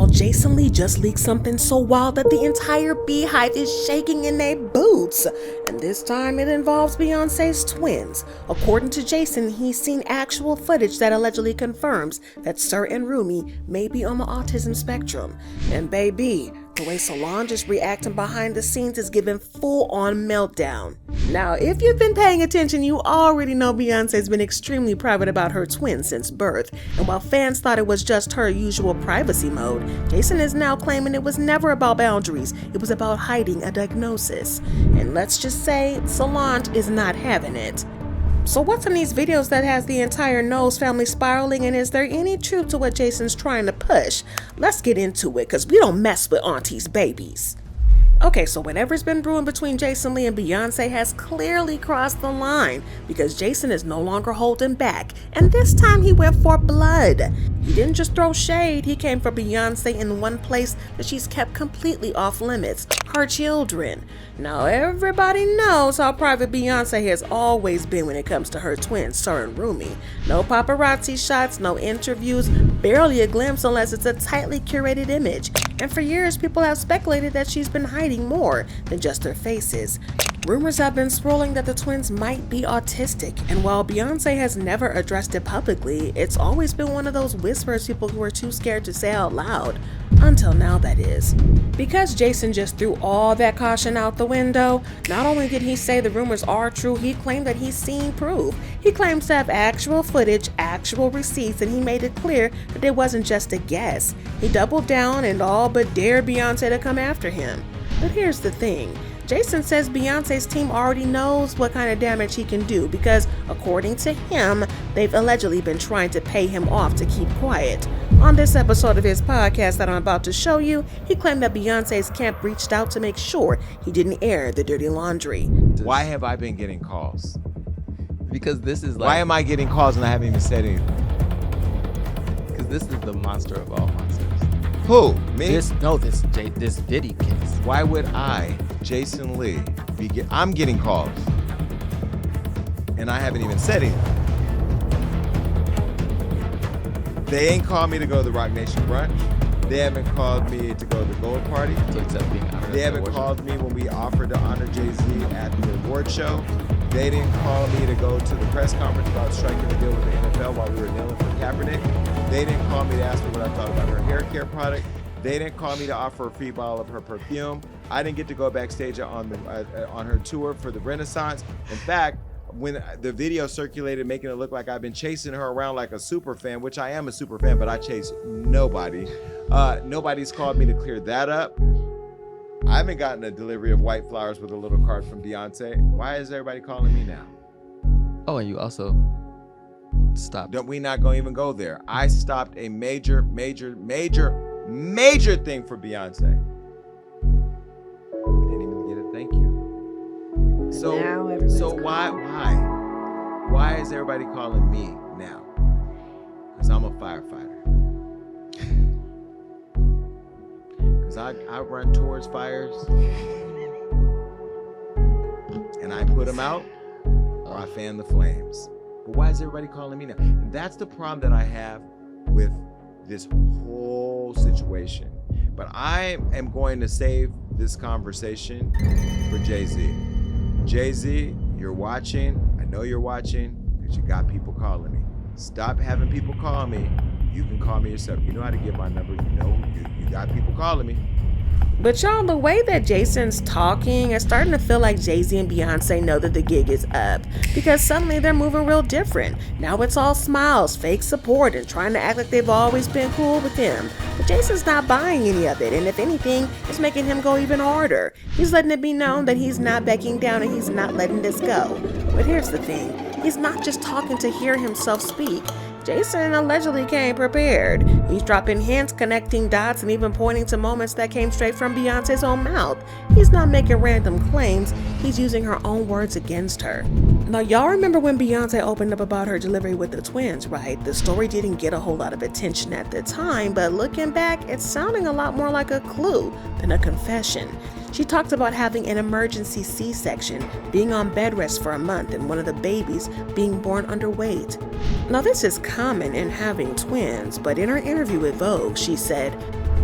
y'all, Jason Lee just leaked something so wild that the entire BeyHive is shaking in their boots. And this time it involves Beyoncé's twins. According to Jason, he's seen actual footage that allegedly confirms that Sir and Rumi may be on the autism spectrum. And baby, the way Solange is reacting behind the scenes is giving full-on meltdown. Now, if you've been paying attention, you already know Beyoncé's been extremely private about her twins since birth. And while fans thought it was just her usual privacy mode, Jason is now claiming it was never about boundaries, it was about hiding a diagnosis. And let's just say, Solange is not having it. So what's in these videos that has the entire Knowles family spiraling, and is there any truth to what Jason's trying to push? Let's get into it, cause we don't mess with auntie's babies. Okay, so whatever's been brewing between Jason Lee and Beyoncé has clearly crossed the line, because Jason is no longer holding back, and this time he went for blood. He didn't just throw shade, he came for Beyoncé in one place that she's kept completely off limits, her children. Now everybody knows how private Beyoncé has always been when it comes to her twins, Sir and Rumi. No paparazzi shots, no interviews, barely a glimpse unless it's a tightly curated image. And for years people have speculated that she's been hiding more than just their faces. Rumors have been swirling that the twins might be autistic, and while Beyoncé has never addressed it publicly, it's always been one of those whispers people who are too scared to say out loud. Until now, that is. Because Jason just threw all that caution out the window, not only did he say the rumors are true, he claimed that he's seen proof. He claims to have actual footage, actual receipts, and he made it clear that it wasn't just a guess. He doubled down and all but dared Beyoncé to come after him. But here's the thing. Jason says Beyoncé's team already knows what kind of damage he can do because, according to him, they've allegedly been trying to pay him off to keep quiet. On this episode of his podcast that I'm about to show you, he claimed that Beyoncé's camp reached out to make sure he didn't air the dirty laundry. Why have I been getting calls? Because this is like... Why am I getting calls and I haven't even said anything? Because this is the monster of all monsters. Who? Me? This Diddy case. Why would I, Jason Lee, I'm getting calls and I haven't even said anything. They ain't called me to go to the Rock Nation brunch. They haven't called me to go to the Gold Party. They haven't called me when we offered to honor Jay-Z at the award show. They didn't call me to go to the press conference about striking a deal with the NFL while we were kneeling for Kaepernick. They didn't call me to ask me what I thought about her hair care product. They didn't call me to offer a free bottle of her perfume. I didn't get to go backstage on her tour for the Renaissance. In fact, when the video circulated making it look like I've been chasing her around like a super fan, which I am a super fan, but I chase nobody. Nobody's called me to clear that up. I haven't gotten a delivery of white flowers with a little card from Beyoncé. Why is everybody calling me now? Oh, and you also stopped. We not gonna even go there. I stopped a major thing for Beyoncé. Didn't even get a thank you. So why is everybody calling me now? Because I'm a firefighter. Because I run towards fires and I put them out or I fan the flames. But why is everybody calling me now? And that's the problem that I have with this whole situation. But I am going to save this conversation for Jay-Z. Jay-Z, you're watching. I know you're watching because you got people calling me. Stop having people call me. You can call me yourself. You know how to get my number. You know you got people calling me. But y'all, the way that Jason's talking is starting to feel like Jay-Z and Beyoncé know that the gig is up, because suddenly they're moving real different. Now it's all smiles, fake support, and trying to act like they've always been cool with him. But Jason's not buying any of it, and if anything, it's making him go even harder. He's letting it be known that he's not backing down and he's not letting this go. But here's the thing, he's not just talking to hear himself speak. Jason allegedly came prepared. He's dropping hints, connecting dots, and even pointing to moments that came straight from Beyoncé's own mouth. He's not making random claims, he's using her own words against her. Now, y'all remember when Beyoncé opened up about her delivery with the twins, right? The story didn't get a whole lot of attention at the time, but looking back, it's sounding a lot more like a clue than a confession. She talked about having an emergency C-section, being on bed rest for a month, and one of the babies being born underweight. Now, this is common in having twins, but in her interview with Vogue, she said,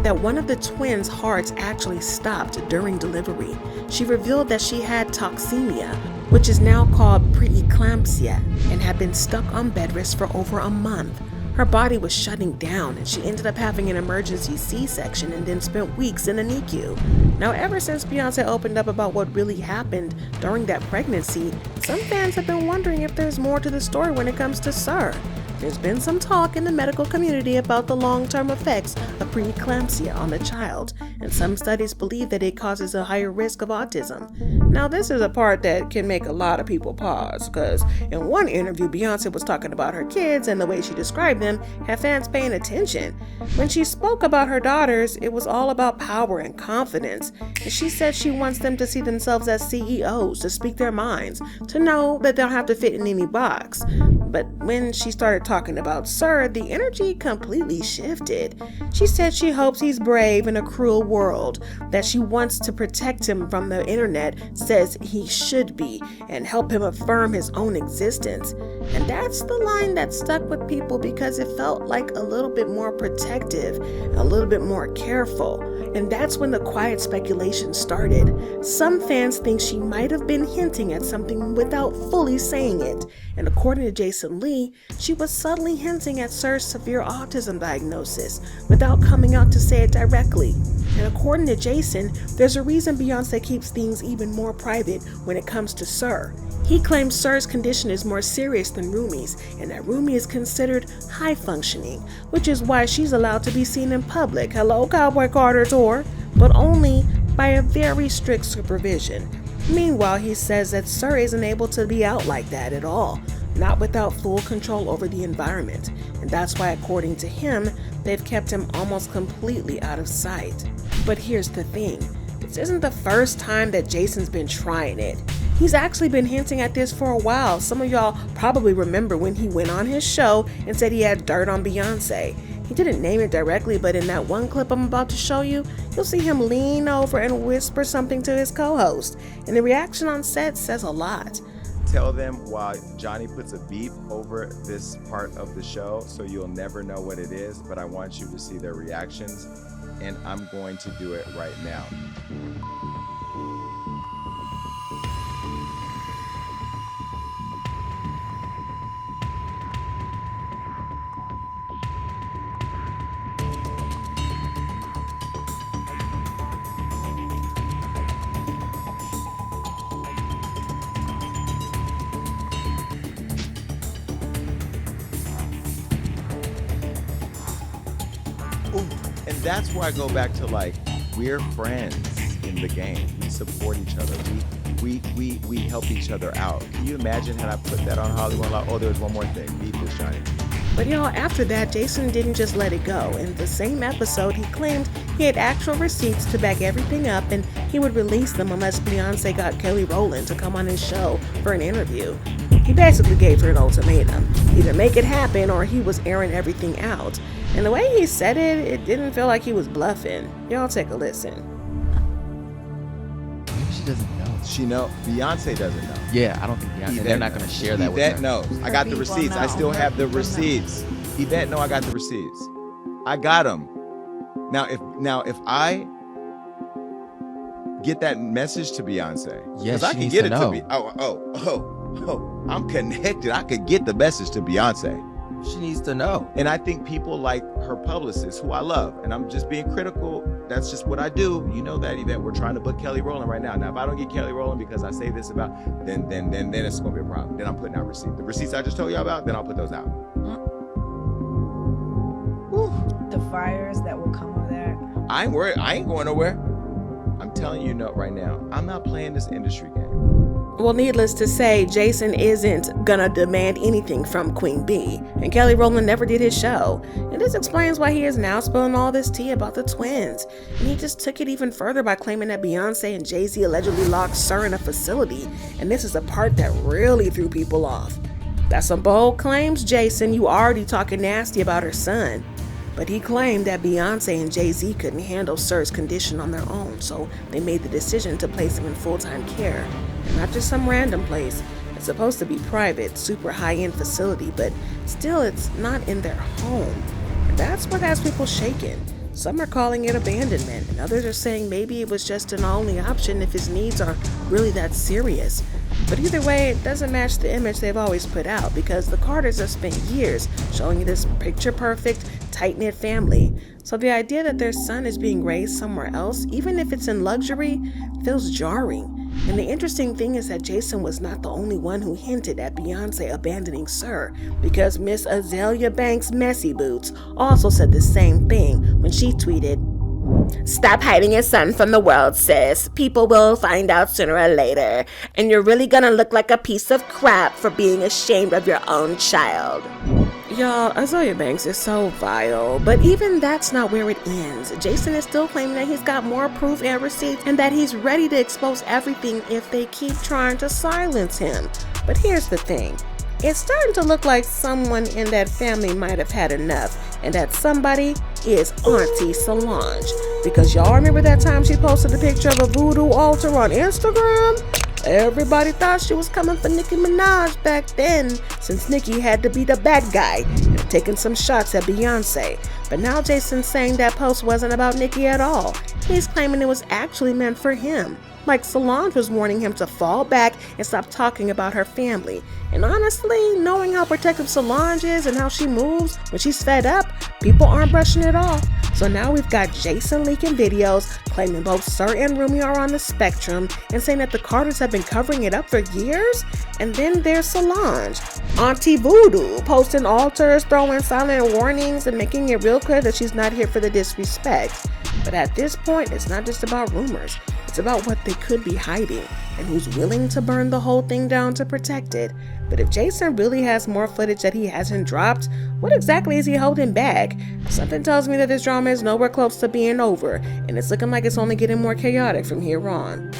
that one of the twins' hearts actually stopped during delivery. She revealed that she had toxemia, which is now called preeclampsia, and had been stuck on bed rest for over a month. Her body was shutting down, and she ended up having an emergency C-section and then spent weeks in the NICU. Now, ever since Beyoncé opened up about what really happened during that pregnancy, some fans have been wondering if there's more to the story when it comes to Sir. There's been some talk in the medical community about the long-term effects of preeclampsia on the child, and some studies believe that it causes a higher risk of autism. Now, this is a part that can make a lot of people pause, because in one interview, Beyoncé was talking about her kids, and the way she described them had fans paying attention. When she spoke about her daughters, it was all about power and confidence, and she said she wants them to see themselves as CEOs, to speak their minds, to know that they don't have to fit in any box. But when she started talking about Sir, the energy completely shifted. She said she hopes he's brave in a cruel world, that she wants to protect him from the internet says he should be, and help him affirm his own existence. And that's the line that stuck with people because it felt like a little bit more protective, a little bit more careful. And that's when the quiet speculation started. Some fans think she might have been hinting at something without fully saying it. And according to Jason Lee, she was subtly hinting at Sir's severe autism diagnosis without coming out to say it directly. And according to Jason, there's a reason Beyoncé keeps things even more private when it comes to Sir. He claims Sir's condition is more serious than Rumi's, and that Rumi is considered high functioning, which is why she's allowed to be seen in public, hello Cowboy Carter tour, but only by a very strict supervision. Meanwhile, he says that Sir isn't able to be out like that at all, not without full control over the environment, and that's why, according to him, they've kept him almost completely out of sight. But here's the thing, this isn't the first time that Jason's been trying it. He's actually been hinting at this for a while. Some of y'all probably remember when he went on his show and said he had dirt on Beyoncé. He didn't name it directly, but in that one clip I'm about to show you, you'll see him lean over and whisper something to his co-host, and the reaction on set says a lot. Tell them while Johnny puts a beep over this part of the show, so you'll never know what it is, but I want you to see their reactions, and I'm going to do it right now. And that's where I go back to, like, we're friends in the game. We support each other. We help each other out. Can you imagine had I put that on Hollywood? Like, oh, there's one more thing. Beat this, Johnny. But y'all, after that, Jason didn't just let it go. In the same episode, he claimed he had actual receipts to back everything up, and he would release them unless Beyoncé got Kelly Rowland to come on his show for an interview. He basically gave her an ultimatum. Either make it happen or he was airing everything out. And the way he said it, it didn't feel like he was bluffing. Y'all take a listen. Maybe she doesn't know. She know. Beyonce doesn't know. Yeah, I don't think Beyonce. They're not going to share that with her. Yvette knows. I got the receipts. I still have the receipts. Yvette know I got the receipts. I got them. Now if I get that message to Beyonce, yes, I can get it to me. I'm connected. I could get the message to Beyonce. She needs to know. And I think people like her publicist, who I love, and I'm just being critical. That's just what I do. You know that, Yvette. We're trying to book Kelly Rowland right now. Now, if I don't get Kelly Rowland because I say this about, then it's gonna be a problem. Then I'm putting out receipts. The receipts I just told you about, then I'll put those out. The fires that will come with that. I ain't worried. I ain't going nowhere. I'm telling you right now, I'm not playing this industry game. Well, needless to say, Jason isn't gonna demand anything from Queen Bee, and Kelly Rowland never did his show. And this explains why he is now spilling all this tea about the twins. And he just took it even further by claiming that Beyoncé and Jay-Z allegedly locked Sir in a facility, and this is the part that really threw people off. That's some bold claims, Jason. You already talking nasty about her son. But he claimed that Beyoncé and Jay-Z couldn't handle Sir's condition on their own, so they made the decision to place him in full-time care. And not just some random place. It's supposed to be private, super high-end facility, but still it's not in their home. And that's what has people shaken. Some are calling it abandonment, and others are saying maybe it was just an only option if his needs are really that serious. But either way, it doesn't match the image they've always put out, because the Carters have spent years showing you this picture-perfect, tight-knit family. So the idea that their son is being raised somewhere else, even if it's in luxury, feels jarring. And the interesting thing is that Jason was not the only one who hinted at Beyoncé abandoning Sir, because Miss Azalea Banks' Messy Boots also said the same thing when she tweeted, "Stop hiding your son from the world, sis. People will find out sooner or later, and you're really gonna look like a piece of crap for being ashamed of your own child." Y'all, Azalea Banks is so vile, but even that's not where it ends. Jason is still claiming that he's got more proof and receipts and that he's ready to expose everything if they keep trying to silence him. But here's the thing. It's starting to look like someone in that family might have had enough, and that somebody is Auntie Solange. Because y'all remember that time she posted a picture of a voodoo altar on Instagram? Everybody thought she was coming for Nicki Minaj back then, since Nicki had to be the bad guy and taking some shots at Beyoncé. But now Jason's saying that post wasn't about Nicki at all. He's claiming it was actually meant for him. Like Solange was warning him to fall back and stop talking about her family. And honestly, knowing how protective Solange is and how she moves when she's fed up, people aren't brushing it off. So now we've got Jason leaking videos claiming both Sir and Rumi are on the spectrum and saying that the Carters have been covering it up for years. And then there's Solange, Auntie Voodoo, posting altars, throwing silent warnings, and making it real clear that she's not here for the disrespect. But at this point, it's not just about rumors. It's about what they could be hiding and who's willing to burn the whole thing down to protect it. But if Jason really has more footage that he hasn't dropped, what exactly is he holding back? Something tells me that this drama is nowhere close to being over, and it's looking like it's only getting more chaotic from here on.